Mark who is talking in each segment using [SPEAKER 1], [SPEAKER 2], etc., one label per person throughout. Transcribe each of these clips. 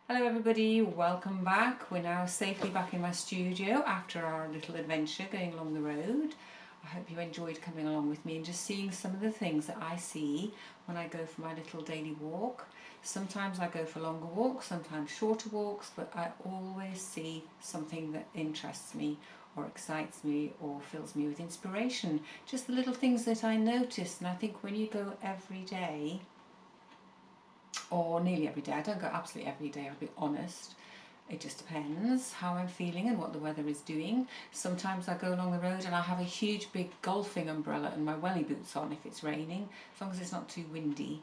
[SPEAKER 1] Hello everybody, welcome back. We're now safely back in my studio after our little adventure going along the road. I hope you enjoyed coming along with me and just seeing some of the things that I see when I go for my little daily walk. Sometimes I go for longer walks, sometimes shorter walks, but I always see something that interests me or excites me or fills me with inspiration. Just the little things that I notice, and I think when you go every day, or nearly every day. I don't go absolutely every day, I'll be honest. It just depends how I'm feeling and what the weather is doing. Sometimes I go along the road and I have a huge big golfing umbrella and my welly boots on if it's raining, as long as it's not too windy.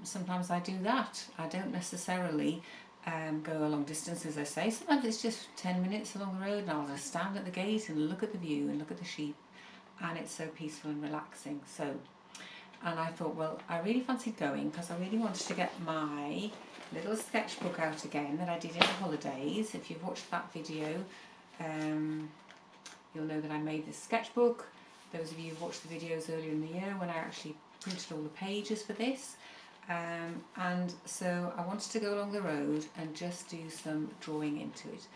[SPEAKER 1] Sometimes I do that. I don't necessarily go a long distance, as I say. Sometimes it's just 10 minutes along the road and I'll just stand at the gate and look at the view and look at the sheep, and it's so peaceful and relaxing. And I thought, well, I really fancied going because I really wanted to get my little sketchbook out again that I did in the holidays. If you've watched that video, you'll know that I made this sketchbook. Those of you who've watched the videos earlier in the year when I actually printed all the pages for this. And so I wanted to go along the road and just do some drawing into it.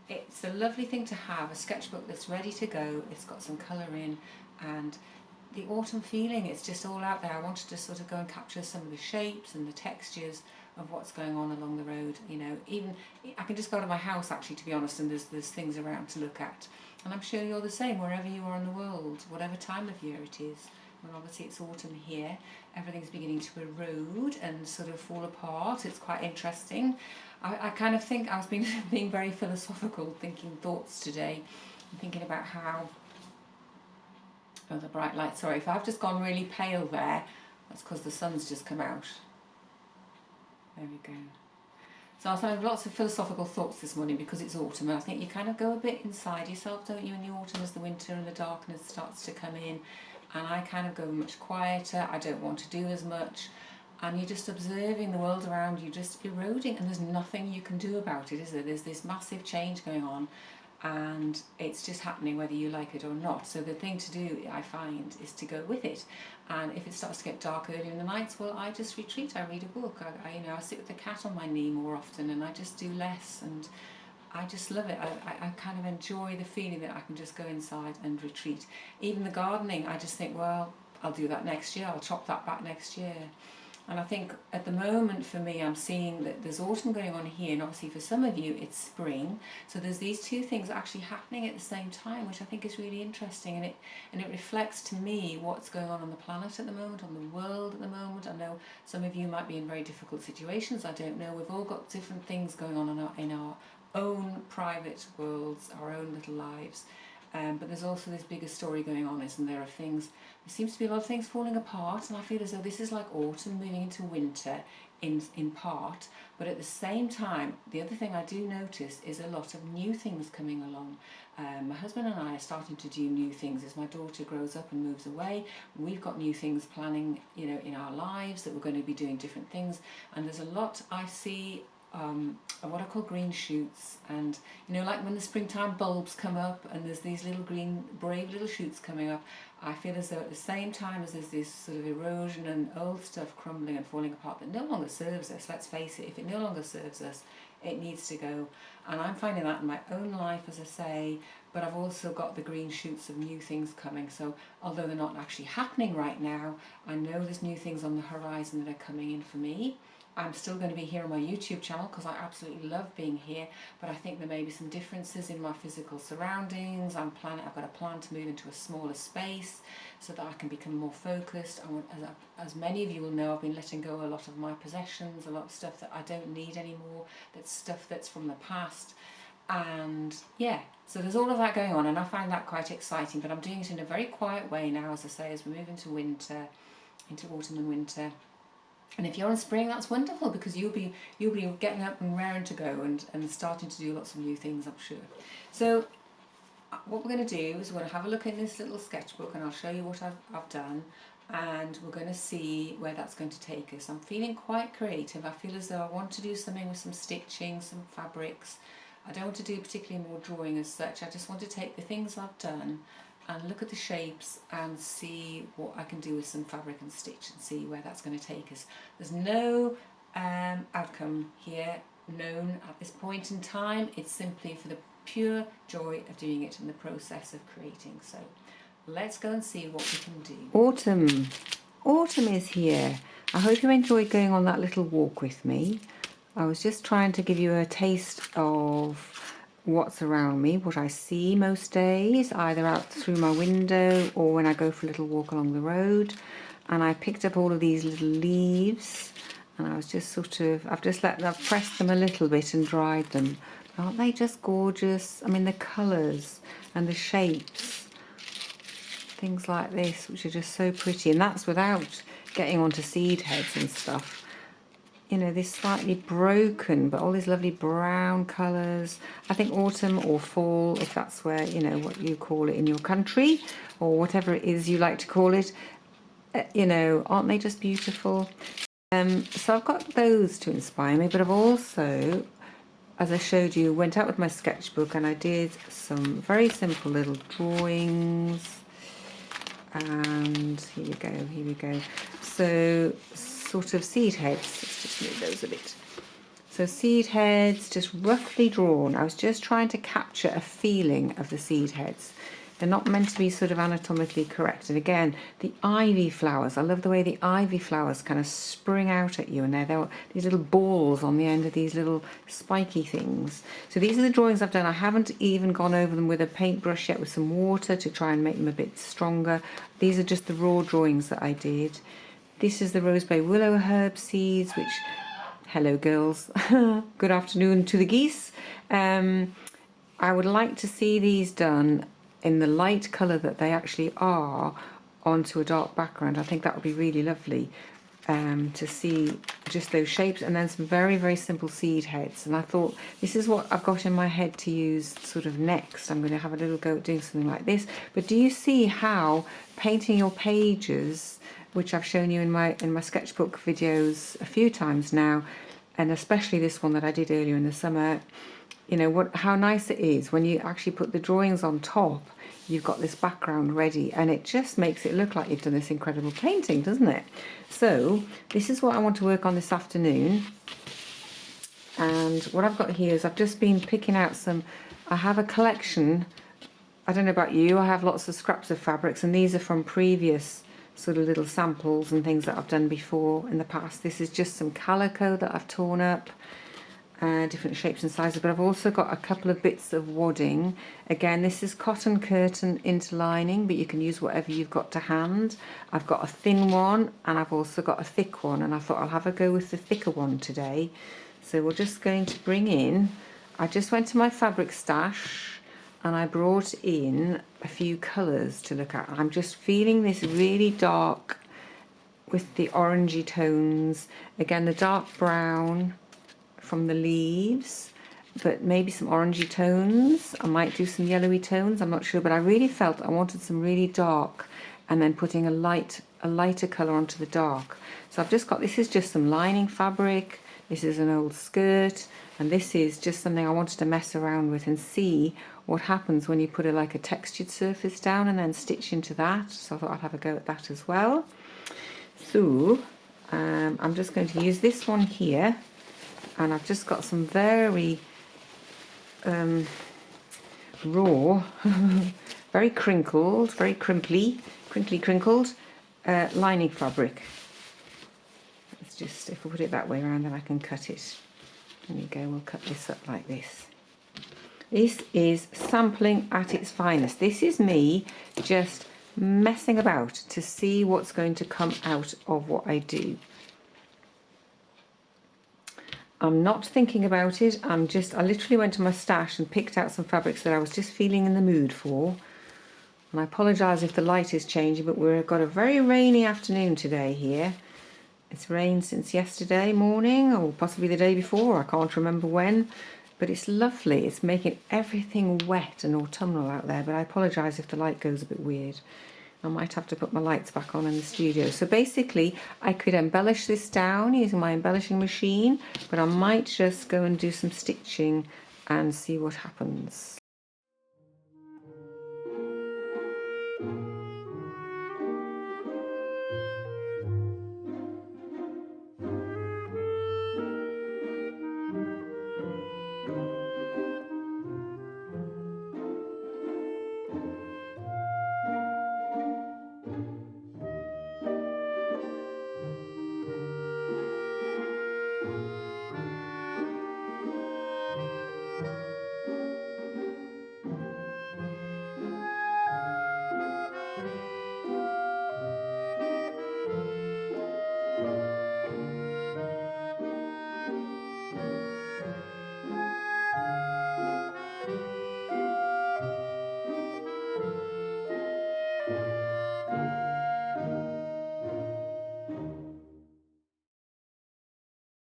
[SPEAKER 1] It's a lovely thing to have, a sketchbook that's ready to go. It's got some colour in, and the autumn feeling, it's just all out there. I wanted to sort of go and capture some of the shapes and the textures of what's going on along the road. You know, even I can just go to my house actually, to be honest, and there's things around to look at. And I'm sure you're the same wherever you are in the world, whatever time of year it is. Well, obviously it's autumn here, everything's beginning to erode and sort of fall apart. It's quite interesting. I kind of think I was being very philosophical, thinking thoughts today, and thinking about how, oh, the bright light, sorry, if I've just gone really pale there, that's because the sun's just come out. There we go. So I was having lots of philosophical thoughts this morning because it's autumn, and I think you kind of go a bit inside yourself, don't you, in the autumn as the winter and the darkness starts to come in, and I kind of go much quieter. I don't want to do as much, and you're just observing the world around you just eroding, and there's nothing you can do about it, is there? There's this massive change going on, and it's just happening whether you like it or not. So the thing to do, I find, is to go with it. And if it starts to get dark early in the nights, well, I just retreat. I read a book. I sit with the cat on my knee more often, and I just do less, and I just love it. I kind of enjoy the feeling that I can just go inside and retreat. Even the gardening, I just think, well, I'll do that next year. I'll chop that back next year. And I think at the moment for me, I'm seeing that there's autumn going on here, and obviously for some of you it's spring. So there's these two things actually happening at the same time, which I think is really interesting, and it reflects to me what's going on the planet at the moment, on the world at the moment. I know some of you might be in very difficult situations. I don't know. We've all got different things going on in our own private worlds, our own little lives. But there's also this bigger story going on, isn't there, of things. There seems to be a lot of things falling apart, and I feel as though this is like autumn moving into winter in part, but at the same time, the other thing I do notice is a lot of new things coming along. My husband and I are starting to do new things as my daughter grows up and moves away. We've got new things planning, you know, in our lives, that we're going to be doing different things, and there's a lot I see what I call green shoots, and you know, like when the springtime bulbs come up and there's these little green brave little shoots coming up, I feel as though at the same time as there's this sort of erosion and old stuff crumbling and falling apart that no longer serves us. Let's face it, if it no longer serves us, it needs to go. And I'm finding that in my own life, as I say, but I've also got the green shoots of new things coming. So although they're not actually happening right now, I know there's new things on the horizon that are coming in for me. I'm still going to be here on my YouTube channel because I absolutely love being here, but I think there may be some differences in my physical surroundings. I've got a plan to move into a smaller space so that I can become more focused. As many of you will know, I've been letting go a lot of my possessions, a lot of stuff that I don't need anymore, that's stuff that's from the past. And yeah, so there's all of that going on, and I find that quite exciting, but I'm doing it in a very quiet way now, as I say, as we move into winter, into autumn and winter. And if you're in spring, that's wonderful, because you'll be getting up and raring to go and starting to do lots of new things, I'm sure. So what we're going to do is we're going to have a look in this little sketchbook, and I'll show you what I've done, and we're going to see where that's going to take us. I'm feeling quite creative. I feel as though I want to do something with some stitching, some fabrics. I don't want to do particularly more drawing as such. I just want to take the things I've done and look at the shapes and see what I can do with some fabric and stitch, and see where that's going to take us. There's no outcome here known at this point in time. It's simply for the pure joy of doing it in the process of creating. So let's go and see what we can do. Autumn. Autumn is here. I hope you enjoyed going on that little walk with me. I was just trying to give you a taste of what's around me, what I see most days, either out through my window or when I go for a little walk along the road. And I picked up all of these little leaves, and I was just I've pressed them a little bit and dried them. Aren't they just gorgeous? I mean, the colours and the shapes, things like this, which are just so pretty. And that's without getting onto seed heads and stuff. You know, this slightly broken, but all these lovely brown colours. I think autumn or fall, if that's where, you know, what you call it in your country, or whatever it is you like to call it, you know, aren't they just beautiful? So I've got those to inspire me, but I've also, as I showed you, went out with my sketchbook and I did some very simple little drawings. And here we go. So sort of seed heads, let's just move those a bit. So seed heads, just roughly drawn. I was just trying to capture a feeling of the seed heads. They're not meant to be sort of anatomically correct. And again, the ivy flowers, I love the way the ivy flowers kind of spring out at you, and they're these little balls on the end of these little spiky things. So these are the drawings I've done. I haven't even gone over them with a paintbrush yet with some water to try and make them a bit stronger. These are just the raw drawings that I did. This is the rosebay willow herb seeds, which, hello girls, good afternoon to the geese. I would like to see these done in the light colour that they actually are onto a dark background. I think that would be really lovely to see just those shapes, and then some very, very simple seed heads. And I thought this is what I've got in my head to use sort of next. I'm going to have a little go at doing something like this. But do you see how painting your pages, which I've shown you in my sketchbook videos a few times now, and especially this one that I did earlier in the summer, you know, how nice it is when you actually put the drawings on top, you've got this background ready, and it just makes it look like you've done this incredible painting, doesn't it? So this is what I want to work on this afternoon. And what I've got here is I've just been picking out I have a collection, I don't know about you, I have lots of scraps of fabrics, and these are from previous sort of little samples and things that I've done before in the past. This is just some calico that I've torn up. Different shapes and sizes, but I've also got a couple of bits of wadding. Again, this is cotton curtain interlining, but you can use whatever you've got to hand. I've got a thin one and I've also got a thick one, and I thought I'll have a go with the thicker one today. So we're just going to bring in, I just went to my fabric stash and I brought in a few colours to look at. I'm just feeling this really dark with the orangey tones. Again, the dark brown from the leaves, but maybe some orangey tones. I might do some yellowy tones, I'm not sure, but I really felt I wanted some really dark and then putting a lighter colour onto the dark. So I've just got, this is just some lining fabric, this is an old skirt, and this is just something I wanted to mess around with and see what happens when you put like a textured surface down and then stitch into that. So I thought I'd have a go at that as well. So I'm just going to use this one here, and I've just got some very raw, very crinkled, very crinkly crinkled lining fabric. Let's just, if I put it that way around, then I can cut it. There we go, we'll cut this up like this. This is sampling at its finest. This is me just messing about to see what's going to come out of what I do. I'm not thinking about it, I literally went to my stash and picked out some fabrics that I was just feeling in the mood for. And I apologise if the light is changing, but we've got a very rainy afternoon today here. It's rained since yesterday morning, or possibly the day before, I can't remember when. But it's lovely, it's making everything wet and autumnal out there, but I apologise if the light goes a bit weird. I might have to put my lights back on in the studio. So basically, I could embellish this down using my embellishing machine, but I might just go and do some stitching and see what happens.